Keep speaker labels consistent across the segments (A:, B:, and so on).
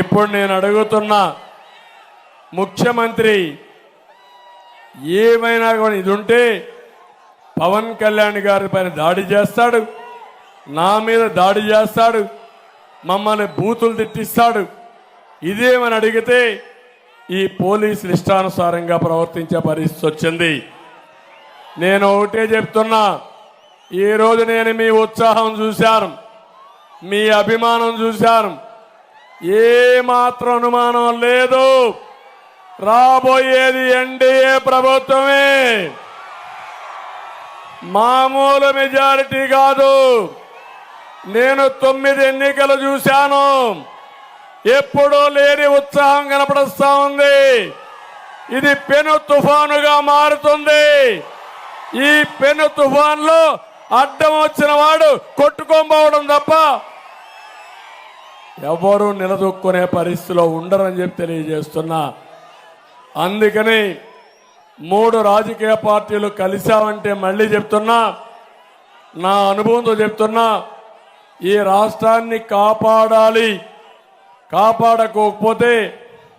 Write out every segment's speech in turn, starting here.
A: ఇప్పుడు నేను అడుగుతున్నా ముఖ్యమంత్రి ఏమైనా కూడా ఇది ఉంటే పవన్ కళ్యాణ్ గారి పైన దాడి చేస్తాడు, నా మీద దాడి చేస్తాడు, మమ్మల్ని బూతులు తిట్టిస్తాడు. ఇదేమని అడిగితే ఈ పోలీసులు ఇష్టానుసారంగా ప్రవర్తించే పరిస్థితి వచ్చింది. నేను ఒకటే చెప్తున్నా, ఈరోజు నేను మీ ఉత్సాహం చూశాను, మీ అభిమానం చూశాను. ఏమాత్రం అనుమానం లేదు, రాబోయేది ఎన్డీఏ ప్రభుత్వమే. మామూలు మెజారిటీ కాదు. నేను 9 ఎన్నికలు చూశాను, ఎప్పుడూ లేని ఉత్సాహం కనపడుస్తా ఉంది. ఇది పెను తుఫానుగా మారుతుంది. ఈ పెను తుఫాన్లో అడ్డం వచ్చిన వాడు కొట్టుకోబోవడం తప్ప ఎవరు నిలదొక్కునే పరిస్థితిలో ఉండరని చెప్పి తెలియజేస్తున్నా. అందుకని 3 రాజకీయ పార్టీలు కలిశామంటే మళ్ళీ చెప్తున్నా, నా అనుభవంతో చెప్తున్నా, ఈ రాష్ట్రాన్ని కాపాడాలి. కాపాడకపోతే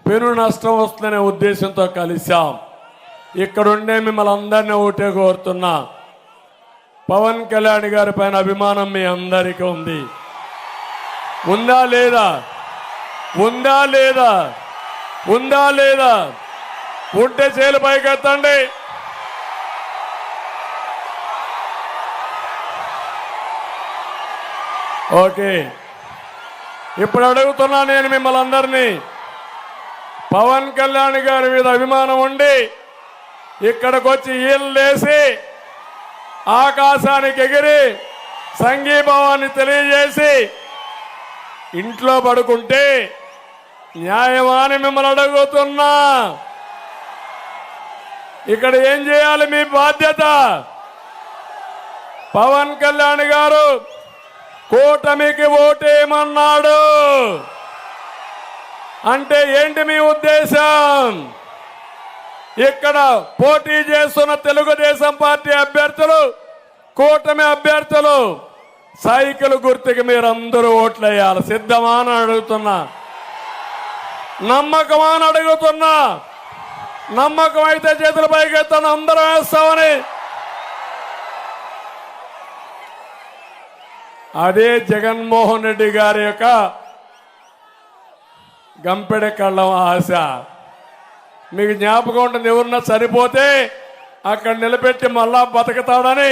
A: పెను నష్టం వస్తుందనే ఉద్దేశంతో కలిశాం. ఇక్కడుండే మిమ్మల్ని అందరినీ ఒకటే కోరుతున్నా, పవన్ కళ్యాణ్ గారి పైన అభిమానం మీ అందరికీ ఉంది. ఉందా లేదా? ఉందా లేదా? ఉందా లేదా? ఉంటే చేలు పైకెత్తండి. ఓకే, ఇప్పుడు అడుగుతున్నా నేను మిమ్మల్ని అందరినీ, పవన్ కళ్యాణ్ గారి మీద అభిమానం ఉండి ఇక్కడికి వచ్చి ఈళ్ళేసి ఆకాశానికి ఎగిరి సంఘీభావాన్ని తెలియజేసి ఇంట్లో పడుకుంటే న్యాయమా అని మిమ్మల్ని అడుగుతున్నా. ఇక్కడ ఏం చేయాలి? మీ బాధ్యత. పవన్ కళ్యాణ్ గారు కూటమికి ఓటేయమన్నాడు అంటే ఏంటి మీ ఉద్దేశం? ఇక్కడ పోటీ చేస్తున్న తెలుగుదేశం పార్టీ అభ్యర్థులు, కూటమి అభ్యర్థులు సైకిల్ గుర్తుకి మీరందరూ ఓట్లేయాలి. సిద్ధమా అని అడుగుతున్నా. నమ్మకమా అని అడుగుతున్నా. నమ్మకం అయితే చేతుల పైకెత్తాను, అందరం వేస్తామని. అదే జగన్మోహన్ రెడ్డి గారి యొక్క గంపెడ కళ్ళం ఆశ. మీకు జ్ఞాపకం ఉంటుంది, ఎవరన్నా చనిపోతే అక్కడ నిలబెట్టి మళ్ళా బతుకుతాడని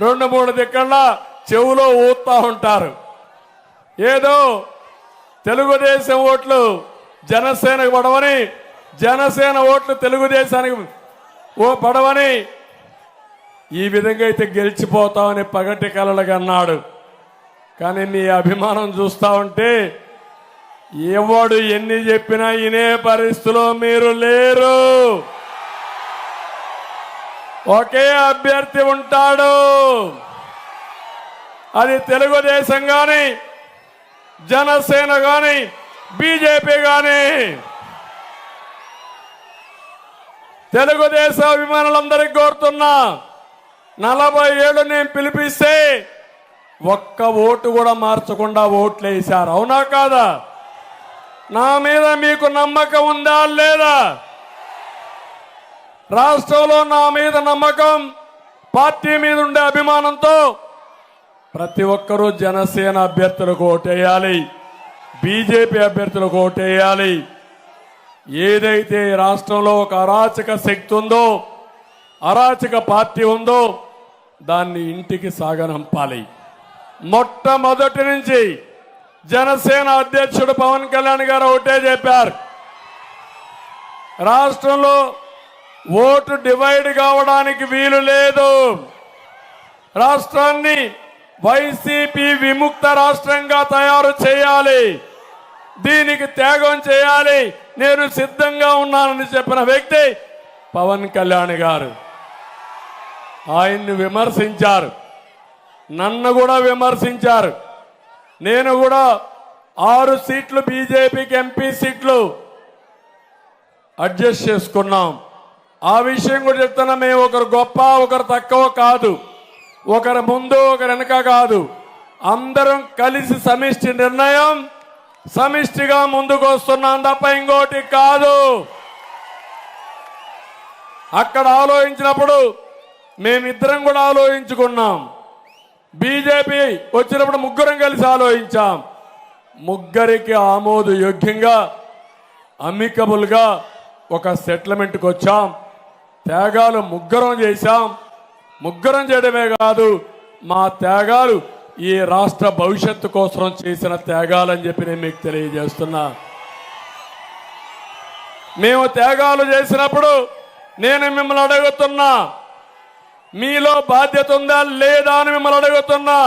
A: 2-3 దిక్కల్లా చెవులో ఊతా ఉంటారు. ఏదో తెలుగుదేశం ఓట్లు జనసేనకు పడవని, జనసేన ఓట్లు తెలుగుదేశానికి పడవని, ఈ విధంగా అయితే గెలిచిపోతామని పగటి కలలుగా అన్నాడు. కానీ మీ అభిమానం చూస్తా ఉంటే ఎవడు ఎన్ని చెప్పినా వినే పరిస్థితిలో మీరు లేరు. ఒకే అభ్యర్థి ఉంటాడు, అది తెలుగుదేశం గాని, జనసేన గాని, బీజేపీ గాని. తెలుగుదేశం అభిమానులందరికీ కోరుతున్నా, 40 ఏళ్ళు నేను పిలిపిస్తే ఒక్క ఓటు కూడా మార్చకుండా ఓట్లు వేశారు. అవునా కాదా? నా మీద మీకు నమ్మకం ఉందా లేదా? రాష్ట్రంలో నా మీద నమ్మకం, పార్టీ మీద ఉండే అభిమానంతో ప్రతి ఒక్కరూ జనసేన అభ్యర్థులకు ఓటేయాలి, బీజేపీ అభ్యర్థులకు ఓటేయాలి. ఏదైతే రాష్ట్రంలో ఒక అరాచక శక్తి ఉందో, అరాచక పార్టీ ఉందో దాన్ని ఇంటికి సాగనంపాలి. మొట్టమొదటి నుంచి జనసేన అధ్యక్షుడు పవన్ కళ్యాణ్ గారు ఒకటే చెప్పారు, రాష్ట్రంలో ఓటు డివైడ్ కావడానికి వీలు లేదు. రాష్ట్రాన్ని వైసీపీ విముక్త రాష్ట్రంగా తయారు చేయాలి, దీనికి త్యాగం చేయాలి, నేను సిద్ధంగా ఉన్నానని చెప్పిన వ్యక్తి పవన్ కళ్యాణ్ గారు. ఆయన్ని విమర్శించారు, నన్ను కూడా విమర్శించారు. నేను కూడా 6 సీట్లు బీజేపీకి ఎంపీ సీట్లు అడ్జస్ట్ చేసుకున్నాం. ఆ విషయం కూడా చెప్తున్నా, మేము ఒకరు గొప్ప ఒకరు తక్కువ కాదు, ఒకరు ముందు ఒకరు వెనక కాదు, అందరం కలిసి సమిష్టి నిర్ణయం సమిష్టిగా ముందుకు వస్తున్నాం తప్ప ఇంకోటి కాదు. అక్కడ ఆలోచించినప్పుడు మేమిద్దరం కూడా ఆలోచించుకున్నాం. బీజేపీ వచ్చినప్పుడు ముగ్గురం కలిసి ఆలోచించాం. ముగ్గురికి ఆమోదయోగ్యంగా అమికబుల్గా ఒక సెటిల్మెంట్కి వచ్చాం. త్యాగాలు ముగ్గురం చేశాం. ముగ్గురం చేయడమే కాదు, మా త్యాగాలు ఈ రాష్ట్ర భవిష్యత్తు కోసం చేసిన త్యాగాలని చెప్పి నేను మీకు తెలియజేస్తున్నా. మేము త్యాగాలు చేసినప్పుడు నేను మిమ్మల్ని అడుగుతున్నా, మీలో బాధ్యత ఉందా లేదా అని మిమ్మల్ని అడుగుతున్నా.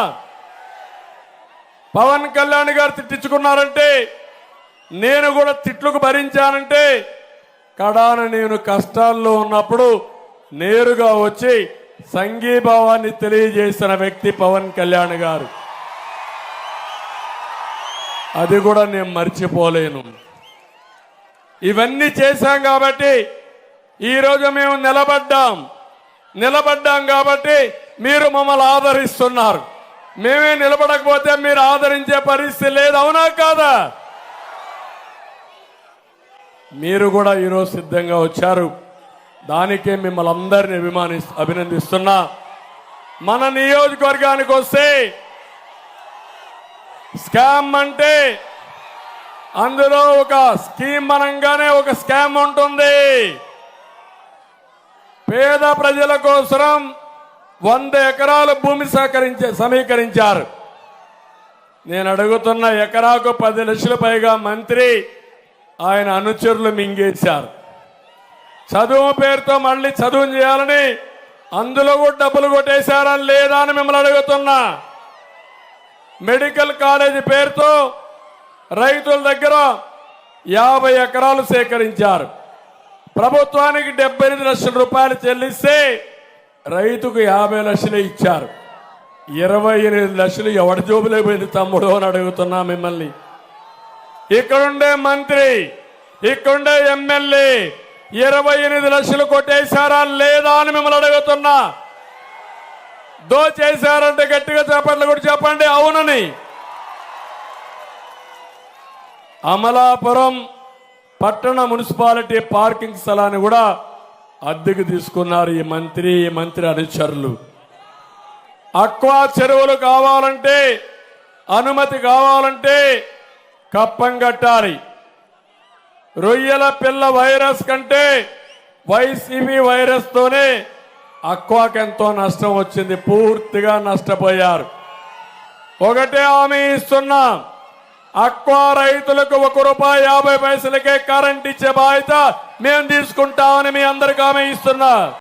A: పవన్ కళ్యాణ్ గారు తిట్టించుకున్నారంటే, నేను కూడా తిట్లకు భరించానంటే, కడాన నేను కష్టాల్లో ఉన్నప్పుడు నేరుగా వచ్చి సంఘీభావాన్ని తెలియజేసిన వ్యక్తి పవన్ కళ్యాణ్ గారు. అది కూడా నేను మర్చిపోలేను. ఇవన్నీ చేశాం కాబట్టి ఈరోజు మేము నిలబడ్డాం కాబట్టి మీరు మమ్మల్ని ఆదరిస్తున్నారు. మేమే నిలబడకపోతే మీరు ఆదరించే పరిస్థితి లేదు. అవునా కాదా? మీరు కూడా ఈరోజు సిద్ధంగా వచ్చారు. దానికే మిమ్మల్ని అందరినీ అభినందిస్తున్నా. మన నియోజకవర్గానికి వస్తే స్కామ్ అంటే అందులో ఒక స్కీమ్ అనగానే ఒక స్కామ్ ఉంటుంది. పేద ప్రజల కోసం 100 ఎకరాల భూమి సమీకరించారు. నేను అడుగుతున్న ఎకరాకు 10 లక్షల పైగా మంత్రి ఆయన అనుచరులు మింగేశారు. చదువు పేరుతో మళ్ళీ చదువు చేయాలని అందులో కూడా డబ్బులు కొట్టేశారా లేదా అని మిమ్మల్ని అడుగుతున్నా. మెడికల్ కాలేజీ పేరుతో రైతుల దగ్గర 50 ఎకరాలు సేకరించారు. ప్రభుత్వానికి 78 లక్షల రూపాయలు చెల్లిస్తే రైతుకు 50 లక్షలే ఇచ్చారు. 28 లక్షలు ఎవడి జోబులో పోయింది తమ్ముడు అని అడుగుతున్నా మిమ్మల్ని. ఇక్కడుండే మంత్రి, ఇక్కడుండే ఎమ్మెల్యే 28 లక్షలు కొట్టేశారా లేదా అని మిమ్మల్ని అడుగుతున్నా. దోచేశారంటే గట్టిగా చెప్పండి కూడా చెప్పండి అవునని. అమలాపురం పట్టణ మున్సిపాలిటీ పార్కింగ్ స్థలాన్ని కూడా అద్దెకు తీసుకున్నారు ఈ మంత్రి అనుచరులు. అక్వా చెరువులు కావాలంటే, అనుమతి కావాలంటే కప్పం కట్టాలి. రొయ్యల పిల్ల వైరస్ కంటే వైసీపీ వైరస్ తోనే అక్వాకి ఎంతో నష్టం వచ్చింది. పూర్తిగా నష్టపోయారు. ఒకటే హామీ ఇస్తున్నా, అక్వా రైతులకు ₹1.50 కరెంట్ ఇచ్చే బాధ్యత మేము తీసుకుంటామని మీ అందరికీ హామీ ఇస్తున్నా.